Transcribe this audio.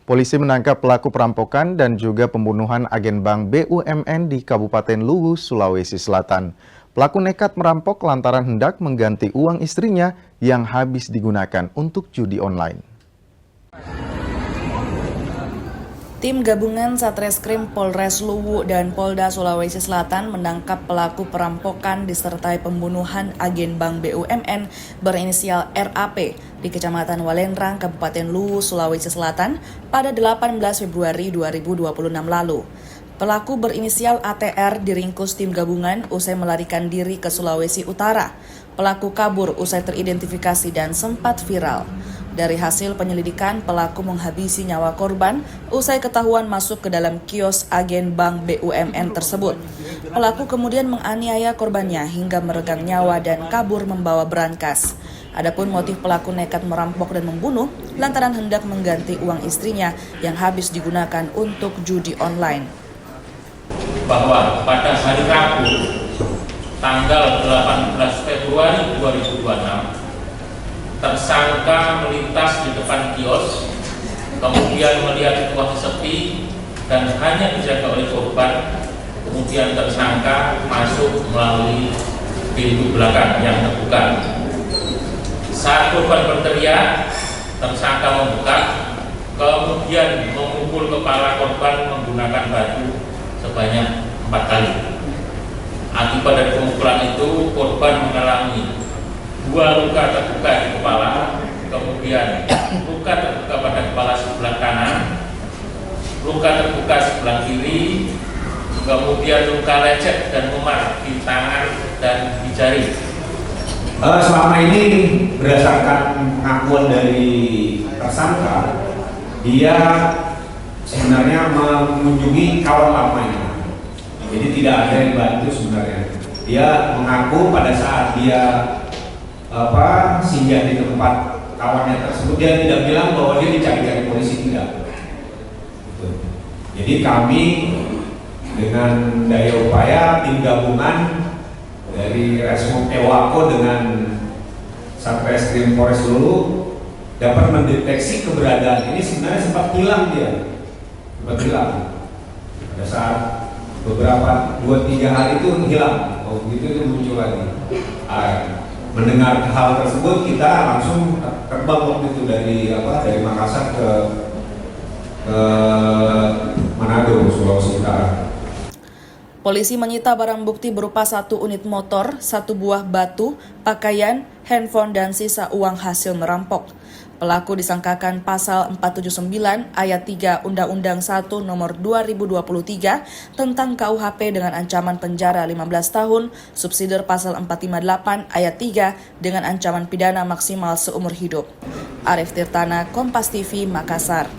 Polisi menangkap pelaku perampokan dan juga pembunuhan agen bank BUMN di Kabupaten Luwu, Sulawesi Selatan. Pelaku nekat merampok lantaran hendak mengganti uang istrinya yang habis digunakan untuk judi online. Tim gabungan Satreskrim Polres Luwu dan Polda Sulawesi Selatan menangkap pelaku perampokan disertai pembunuhan agen bank BUMN berinisial RAP di Kecamatan Walendrang, Kabupaten Luwu, Sulawesi Selatan pada 18 Februari 2026 lalu. Pelaku berinisial ATR diringkus tim gabungan usai melarikan diri ke Sulawesi Utara. Pelaku kabur usai teridentifikasi dan sempat viral. Dari hasil penyelidikan, pelaku menghabisi nyawa korban usai ketahuan masuk ke dalam kios agen bank BUMN tersebut. Pelaku kemudian menganiaya korbannya hingga meregang nyawa dan kabur membawa berangkas. Adapun motif pelaku nekat merampok dan membunuh lantaran hendak mengganti uang istrinya yang habis digunakan untuk judi online. Bahwa pada hari Rabu tanggal 18 Februari 2026 tersangka melintas di depan kios, kemudian melihat situasi sepi dan hanya dijaga oleh korban. Kemudian tersangka masuk melalui pintu belakang yang terbuka. Saat korban berteriak, tersangka membuka, kemudian memukul kepala korban menggunakan batu sebanyak 4 kali. Akibat dari pemukulan itu, korban mengalami 2 luka terbuka di kepala, kemudian luka terbuka pada kepala sebelah kanan, luka terbuka sebelah kiri, kemudian luka lecet dan memar di tangan dan di jari. Selama ini berdasarkan pengakuan dari tersangka, dia sebenarnya mengunjungi kawan lamanya, jadi tidak ada yang bantu sebenarnya. Dia mengaku pada saat dia singgah di tempat kawannya tersebut, dia tidak bilang bahwa dia dicari-cari polisi, tidak. Jadi kami dengan daya upaya tim gabungan dari Resmo Ewako dengan Satreskrim Polres Luwu dapat mendeteksi keberadaan ini. Sebenarnya sempat hilang pada saat beberapa 2-3 hari itu hilang. Begitu itu muncul lagi. Mendengar hal tersebut, kita langsung terbang waktu itu dari Makassar ke Manado, Sulawesi Utara. Polisi menyita barang bukti berupa 1 unit motor, 1 buah batu, pakaian, handphone, dan sisa uang hasil merampok. Pelaku disangkakan pasal 479 ayat 3 Undang-Undang 1 nomor 2023 tentang KUHP dengan ancaman penjara 15 tahun, subsidiar pasal 458 ayat 3 dengan ancaman pidana maksimal seumur hidup. Arif Tirtana, Kompas TV, Makassar.